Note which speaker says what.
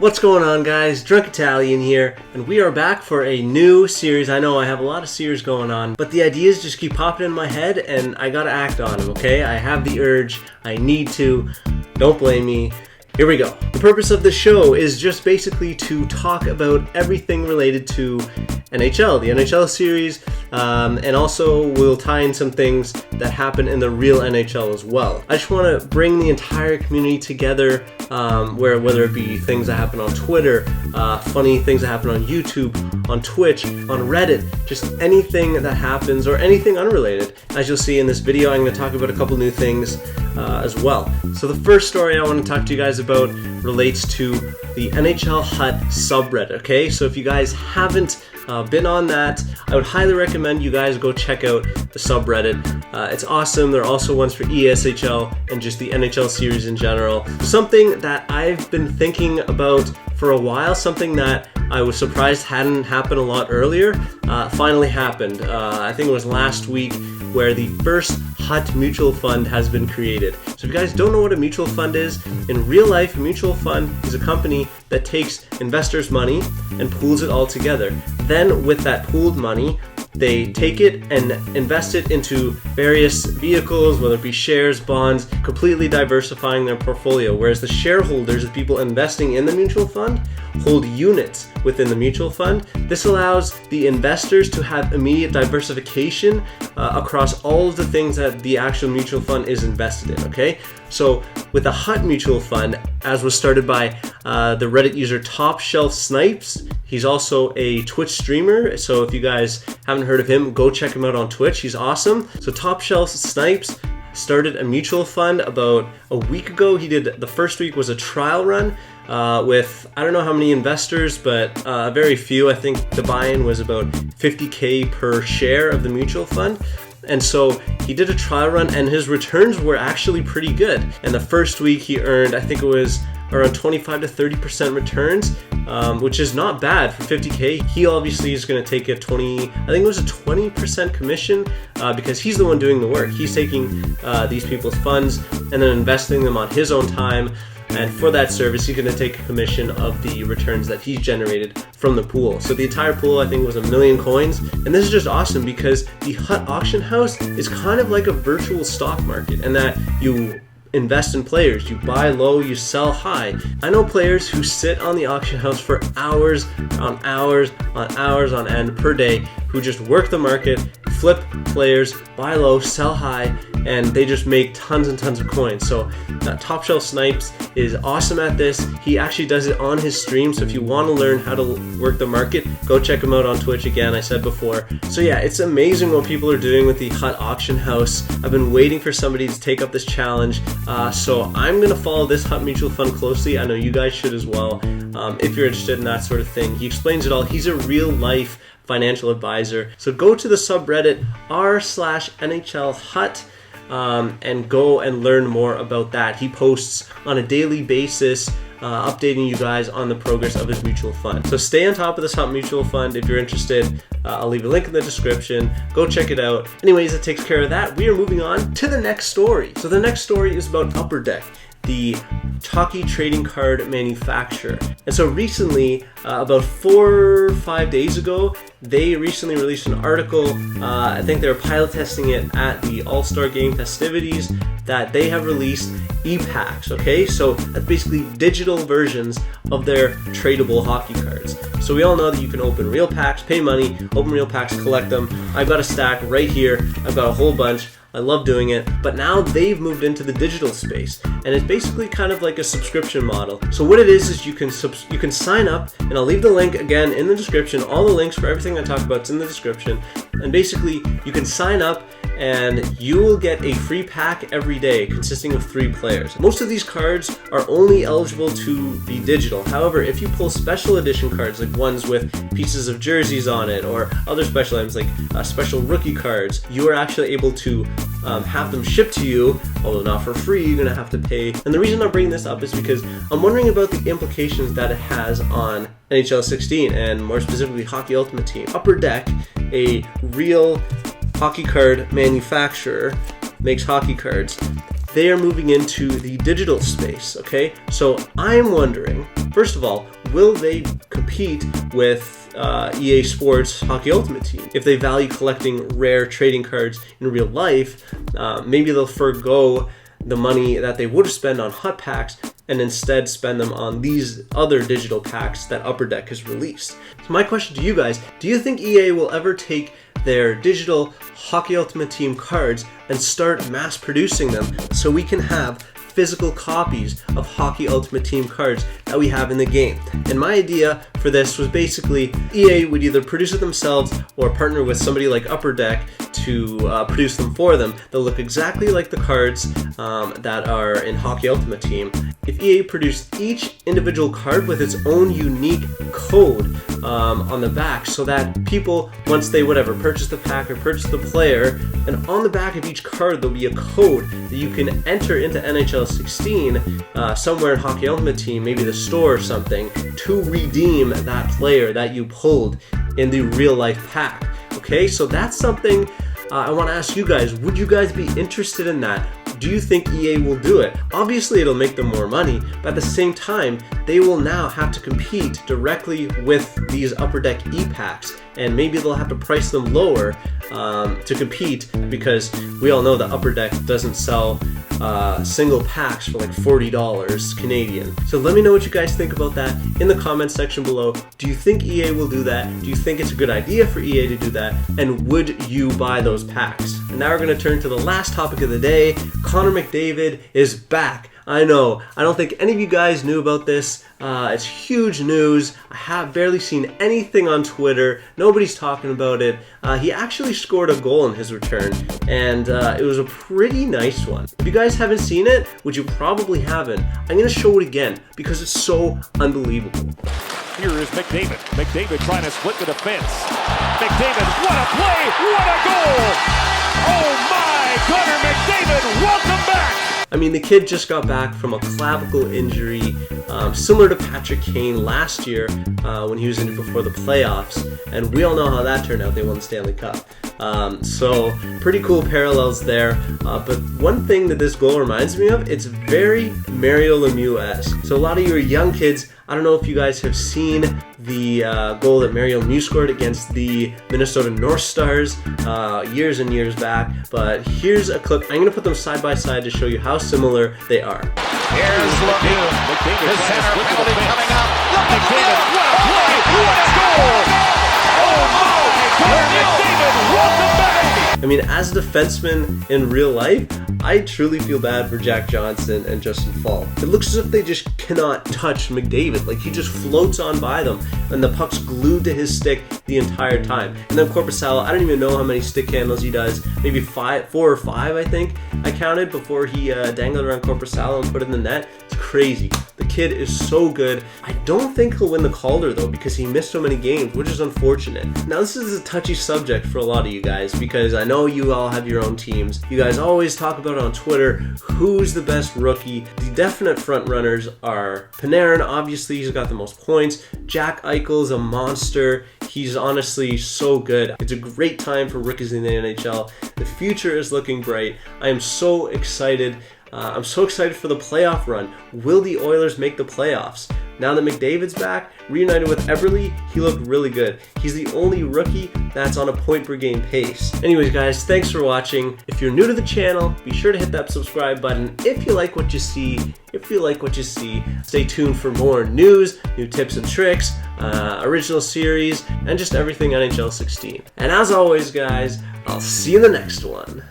Speaker 1: What's going on, guys? Drunk Italian here, and we are back for a new series. I know I have a lot of series going on, but the ideas just keep popping in my head, and I gotta act on them, okay? I have the urge. I need to. Don't blame me. Here we go. The purpose of the show is just basically to talk about everything related to NHL, the NHL series, and also we'll tie in some things that happen in the real NHL as well. I just want to bring the entire community together, whether it be things that happen on Twitter, funny things that happen on YouTube, on Twitch, on Reddit, just anything that happens or anything unrelated. As you'll see in this video, I'm going to talk about a couple new things as well. So the first story I want to talk to you guys about relates to the NHL Hut subreddit, okay? So if you guys haven't been on that, I would highly recommend you guys go check out the subreddit. It's awesome. There are also ones for ESHL and just the NHL series in general. Something that I've been thinking about for a while, something that I was surprised hadn't happened a lot earlier, finally happened. I think it was last week, where the first Hut mutual fund has been created. So if you guys don't know what a mutual fund is, in real life, a mutual fund is a company that takes investors' money and pools it all together. Then with that pooled money, they take it and invest it into various vehicles, whether it be shares, bonds, completely diversifying their portfolio. Whereas the shareholders, the people investing in the mutual fund, hold units within the mutual fund. This allows the investors to have immediate diversification across all of the things that the actual mutual fund is invested in, okay? So with the Hut mutual fund, as was started by the Reddit user Top Shelf Snipes, he's also a Twitch streamer, so if you guys haven't heard of him, go check him out on Twitch. He's awesome. So Top Shelf Snipes started a mutual fund about a week ago. He did, the first week was a trial run with, I don't know how many investors, but very few. I think the buy-in was about $50K per share of the mutual fund. And so he did a trial run, and his returns were actually pretty good. And the first week he earned, I think it was around 25 to 30% returns, which is not bad for $50K. He obviously is going to take I think it was a 20% commission because he's the one doing the work. He's taking these people's funds and then investing them on his own time. And for that service, he's going to take a commission of the returns that he's generated from the pool. So the entire pool, I think, was 1 million coins. And this is just awesome because the Hut auction house is kind of like a virtual stock market, and that you invest in players. You buy low, you sell high. I know players who sit on the auction house for hours on hours on hours on end per day, who just work the market, flip players, buy low, sell high, and they just make tons and tons of coins. So Top Shelf Snipes is awesome at this. He actually does it on his stream, so if you want to learn how to work the market, go check him out on Twitch again, I said before. So yeah, it's amazing what people are doing with the Hut auction house. I've been waiting for somebody to take up this challenge, so I'm going to follow this Hut mutual fund closely. I know you guys should as well, if you're interested in that sort of thing. He explains it all. He's a real life financial advisor. So go to the subreddit r/NHL Hut and go and learn more about that. He posts on a daily basis, updating you guys on the progress of his mutual fund. So stay on top of this Hut mutual fund if you're interested. I'll leave a link in the description. Go check it out. Anyways, that takes care of that. We are moving on to the next story. So the next story is about Upper Deck, the hockey trading card manufacturer. And so recently, about 4 or 5 days ago, they recently released an article. I think they were pilot testing it at the All-Star Game festivities, that they have released e-packs, okay? So that's basically digital versions of their tradable hockey cards. So we all know that you can open real packs, pay money, open real packs, collect them. I've got a stack right here. I've got a whole bunch. I love doing it, but now they've moved into the digital space, and it's basically kind of like a subscription model. So what it is you can sign up, and I'll leave the link again in the description. All the links for everything I talk about is in the description, and basically you can sign up and you will get a free pack every day consisting of 3 players. Most of these cards are only eligible to be digital. However, if you pull special edition cards, like ones with pieces of jerseys on it, or other special items like special rookie cards, you are actually able to have them shipped to you, although not for free. You're gonna have to pay. And the reason I'm bringing this up is because I'm wondering about the implications that it has on NHL 16, and more specifically Hockey Ultimate Team. Upper Deck, a real hockey card manufacturer, makes hockey cards. They are moving into the digital space, okay? So I'm wondering First of all, will they compete with EA Sports Hockey Ultimate Team? If they value collecting rare trading cards in real life, maybe they'll forego the money that they would have spent on hut packs and instead spend them on these other digital packs that Upper Deck has released. So my question to you guys, do you think EA will ever take their digital Hockey Ultimate Team cards and start mass producing them so we can have physical copies of Hockey Ultimate Team cards that we have in the game? And my idea for this was basically EA would either produce it themselves or partner with somebody like Upper Deck to produce them for them. They'll look exactly like the cards that are in Hockey Ultimate Team. If EA produced each individual card with its own unique code on the back, so that people, once they purchase the pack or purchase the player, and on the back of each card there'll be a code that you can enter into NHL 16 somewhere in Hockey Ultimate Team, maybe the store or something, to redeem that player that you pulled in the real life pack. Okay, so that's something I want to ask you guys. Would you guys be interested in that? Do you think EA will do it? Obviously it'll make them more money, but at the same time, they will now have to compete directly with these Upper Deck e-packs, and maybe they'll have to price them lower to compete, because we all know that Upper Deck doesn't sell single packs for like $40 Canadian. So let me know what you guys think about that in the comment section below. Do you think EA will do that? Do you think it's a good idea for EA to do that? And would you buy those packs? And now we're going to turn to the last topic of the day. Connor McDavid is back. I know, I don't think any of you guys knew about this. It's huge news. I have barely seen anything on Twitter. Nobody's talking about it. He actually scored a goal in his return, and it was a pretty nice one. If you guys haven't seen it, which you probably haven't, I'm going to show it again because it's so unbelievable.
Speaker 2: Here is McDavid. McDavid trying to split the defense. McDavid, what a play! What a goal! Oh my, Connor McDavid, welcome back!
Speaker 1: I mean, the kid just got back from a clavicle injury, similar to Patrick Kane last year when he was injured before the playoffs, and we all know how that turned out. They won the Stanley Cup. So pretty cool parallels there. But one thing that this goal reminds me of, it's very Mario Lemieux-esque. So a lot of you are young kids. I don't know if you guys have seen the goal that Mario Lemieux scored against the Minnesota North Stars years and years back, but here's a clip. I'm going to put them side by side to show you how similar they are.
Speaker 3: Here's Lemieux. The center penalty coming up.
Speaker 2: McDavid, what a play! What a goal! Oh my! Connor McDavid, welcome back!
Speaker 1: I mean, as a defenseman in real life, I truly feel bad for Jack Johnson and Justin Fall. It looks as if they just cannot touch McDavid. Like, he just floats on by them, and the puck's glued to his stick the entire time. And then Korpisalo, I don't even know how many stick handles he does. Maybe 4 or 5, I think I counted, before he dangled around Korpisalo and put it in the net. It's crazy. The kid is so good. I don't think he'll win the Calder, though, because he missed so many games, which is unfortunate. Now, this is a touchy subject for a lot of you guys, because I know you all have your own teams. You guys always talk about on Twitter who's the best rookie. The definite front runners are Panarin. Obviously, he's got the most points. Jack Eichel's a monster. He's honestly so good. It's a great time for rookies in the NHL. The future is looking bright. I am so excited. I'm so excited for the playoff run. Will the Oilers make the playoffs? Now that McDavid's back, reunited with Eberle, he looked really good. He's the only rookie that's on a point per game pace. Anyways, guys, thanks for watching. If you're new to the channel, be sure to hit that subscribe button. If you like what you see, stay tuned for more news, new tips and tricks, original series, and just everything NHL 16. And as always, guys, I'll see you in the next one.